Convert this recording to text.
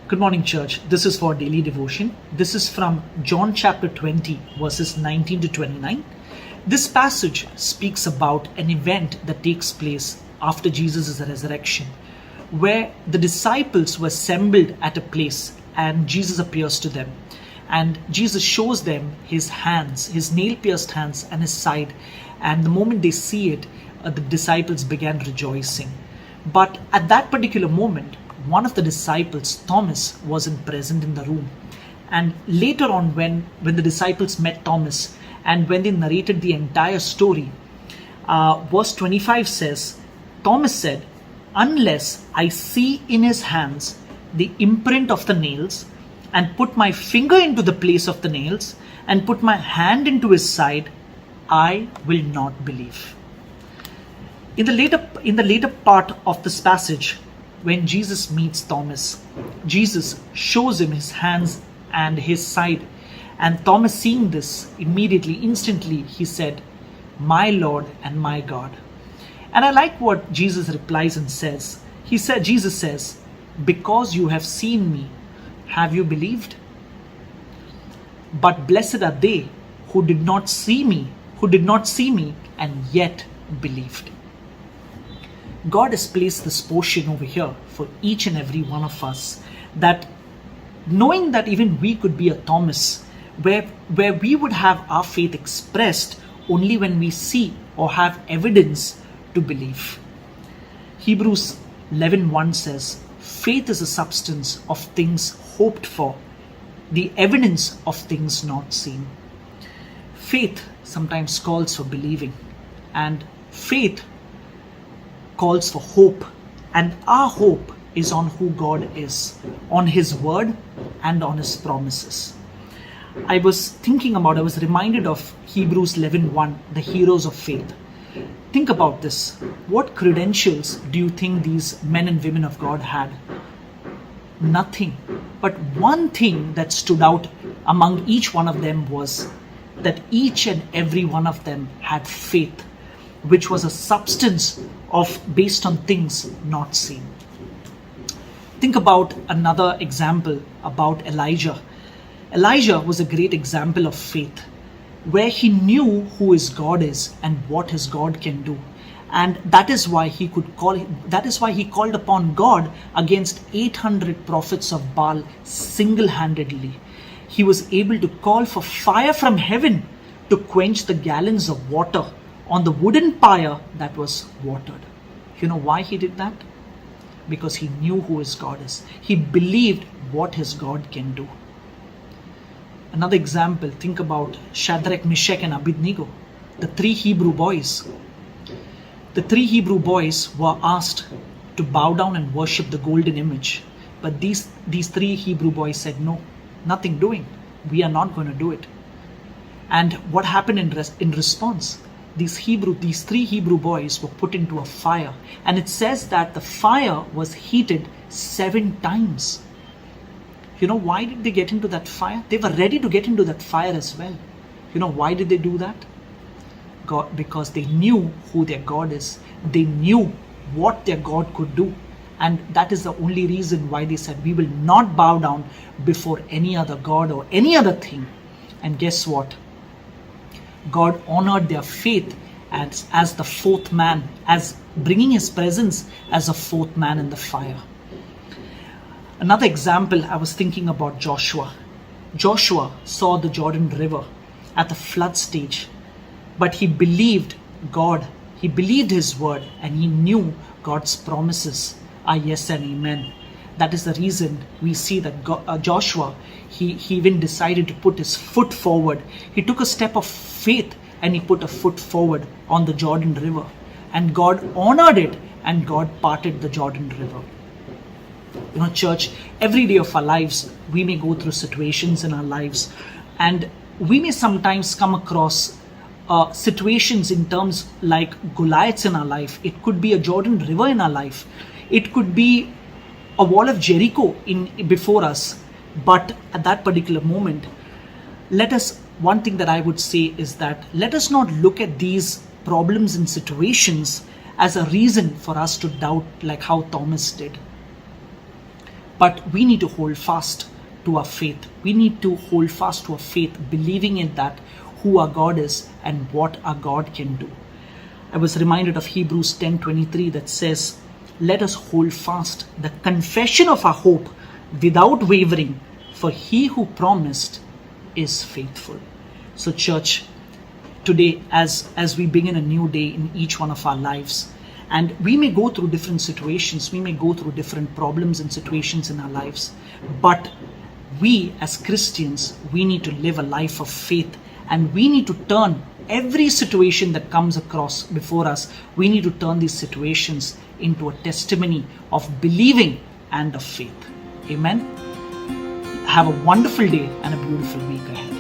Good morning, church. This is for daily devotion. This is from John chapter 20, verses 19 to 29. This passage speaks about an event that takes place after Jesus' resurrection, where the disciples were assembled at a place and Jesus appears to them. And Jesus shows them his hands, his nail-pierced hands and his side. And the moment they see it, the disciples began rejoicing. But at that particular moment, one of the disciples, Thomas, wasn't present in the room. And later on, when the disciples met Thomas and when they narrated the entire story, verse 25 says, Thomas said, "Unless I see in his hands the imprint of the nails, and put my finger into the place of the nails, and put my hand into his side, I will not believe." In the later part of this passage, when Jesus meets Thomas, Jesus shows him his hands and his side. And Thomas, seeing this, instantly, he said, "My Lord and my God." And I like what Jesus replies and says. Jesus says, "Because you have seen me, have you believed? But blessed are they who did not see me, and yet believed." God has placed this portion over here for each and every one of us, that knowing that even we could be a Thomas, where we would have our faith expressed only when we see or have evidence to believe. Hebrews 11:1 says, "Faith is a substance of things hoped for, the evidence of things not seen." Faith sometimes calls for believing, and faith calls for hope, and our hope is on who God is, on his word and on his promises. I was reminded of Hebrews 11:1, the heroes of faith. Think about this. What credentials do you think these men and women of God had? Nothing. But one thing that stood out among each one of them was that each and every one of them had faith, which was a substance based on things not seen. Think about another example about Elijah. Elijah was a great example of faith, where he knew who his God is and what his God can do. And that is why he called upon God against 800 prophets of Baal single-handedly. He was able to call for fire from heaven to quench the gallons of water on the wooden pyre that was watered. You know why he did that? Because he knew who his God is. He believed what his God can do. Another example, think about Shadrach, Meshach and Abednego, the three Hebrew boys. The three Hebrew boys were asked to bow down and worship the golden image. But these three Hebrew boys said, "No, nothing doing. We are not going to do it." And what happened in response? These three Hebrew boys were put into a fire, and it says that the fire was heated 7 times. You know why did they get into that fire? They were ready to get into that fire as well. You know why did they do that? Because they knew who their God is. They knew what their God could do. And that is the only reason why they said, "We will not bow down before any other God or any other thing." And guess what? God honored their faith as the fourth man, as bringing his presence as a fourth man in the fire. Another example, I was thinking about Joshua. Joshua saw the Jordan River at the flood stage, but he believed God. He believed his word, and he knew God's promises are yes and amen. That is the reason we see that Joshua, he even decided to put his foot forward. He took a step of faith and he put a foot forward on the Jordan River. And God honored it, and God parted the Jordan River. You know, church, every day of our lives, we may go through situations in our lives, and we may sometimes come across situations in terms like Goliaths in our life. It could be a Jordan River in our life. It could be a wall of Jericho before us. But at that particular moment, one thing that I would say is that let us not look at these problems and situations as a reason for us to doubt, like how Thomas did. But we need to hold fast to our faith. We need to hold fast to our faith, believing in that who our God is and what our God can do. I was reminded of Hebrews 10:23 that says, let us hold fast the confession of our hope without wavering, for he who promised is faithful. So church, today as we begin a new day in each one of our lives, and we may go through different situations, we may go through different problems and situations in our lives, but we as Christians, we need to live a life of faith, and we need to turn every situation that comes across before us, we need to turn these situations into a testimony of believing and of faith. Amen. Have a wonderful day and a beautiful week ahead.